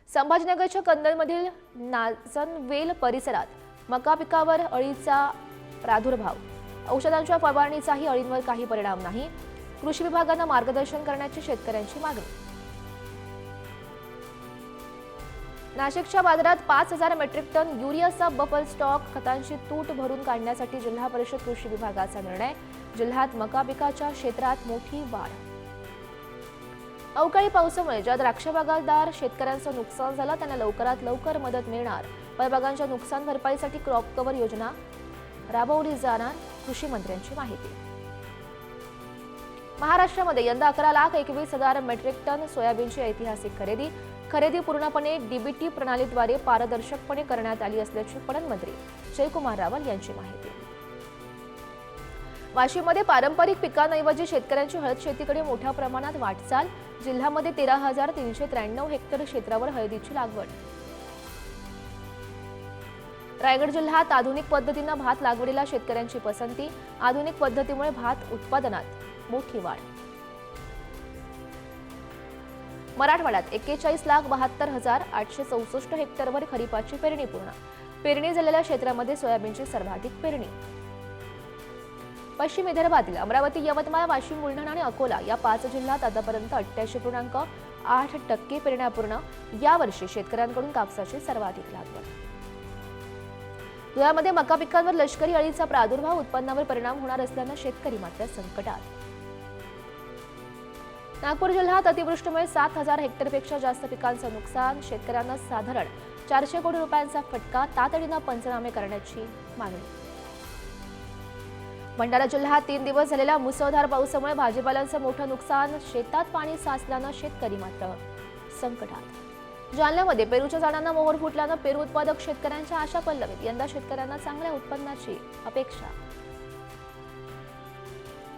संभाजीनगरच्या कन्नडमधील नाचनवेल परिसरात मका पिकावर अळीचा प्रादुर्भाव, औषधांच्या फवारणीचाही अळींवर काही परिणाम नाही। कृषी विभागाने मार्गदर्शन करण्याची शेतकऱ्यांची मागणी। नाशिकच्या बाजारात 5000 मेट्रिक टन युरियाचा बफर स्टॉक खतांची तूट भरून काढण्यासाठी जिल्हा परिषद कृषी विभागाचा निर्णय। जिल्ह्यात मका पिकाच्या क्षेत्रात मोठी वाढ। अवकाळी पावसामुळे ज्या द्राक्ष बागायतदार शेतकऱ्यांचं नुकसान झालं त्यांना लवकरात लवकर मदत मिळणार। फळबागांच्या नुकसान भरपाईसाठी क्रॉप कव्हर योजना राबवली जाणार, कृषी मंत्र्यांची माहिती। महाराष्ट्रामध्ये यंदा 11,21,000 मेट्रिक टन सोयाबीनची ऐतिहासिक खरेदी पूर्णपणे डीबीटी प्रणालीद्वारे पारदर्शकपणे करण्यात आली असल्याची पणन मंत्री जयकुमार रावल यांची माहिती। वाशिममध्ये पारंपरिक पिकांऐवजी शेतकऱ्यांची हळद शेतीकडे मोठ्या प्रमाणात वाटचाल। जिल्ह्यामध्ये 13,393 हेक्टर क्षेत्रावर हळदीची लागवड। रायगड जिल्ह्यात आधुनिक पद्धतीने भात लागवडीला शेतकऱ्यांची पसंती। आधुनिक पद्धतीमुळे भात उत्पादनात मोठी वाढ। मराठवाड्यात 41,72,864 हेक्टरवर खरीपाची पेरणी पूर्ण। पेरणी झालेल्या क्षेत्रामध्ये सोयाबीनची सर्वाधिक पेरणी। पश्चिम विदर्भातील अमरावती, यवतमाळ, वाशिम, बुलढाणा आणि अकोला या 5 जिल्ह्यात आतापर्यंत 88.8% पेरण्या पूर्ण। यावर्षी शेतकऱ्यांकडून कापसाची सर्वाधिक लागवड। धुळ्यामध्ये मका पिकांवर लष्करी अळीचा प्रादुर्भाव, उत्पन्नावर परिणाम होणार असल्याने शेतकरी मात्र संकटात। नागपूर जिल्ह्यात अतिवृष्टीमुळे 7,000 हेक्टरपेक्षा जास्त पिकांचं नुकसान। शेतकऱ्यांना साधारण 400 कोटी रुपयांचा फटका। तातडीने पंचनामे करण्याची मागणी। भंडारा जिल्ह्यात 3 दिवस झालेल्या मुसळधार पावसामुळे भाजीपाल्याचं मोठं नुकसान। शेतात पाणी साचल्यानं शेतकरी मात्र संकटात। जालन्यामध्ये पेरूच्या झाडांना मोहर फुटल्यानं पेरू उत्पादक शेतकऱ्यांच्या आशा पल्लवीत। यंदा शेतकऱ्यांना चांगल्या उत्पन्नाची अपेक्षा।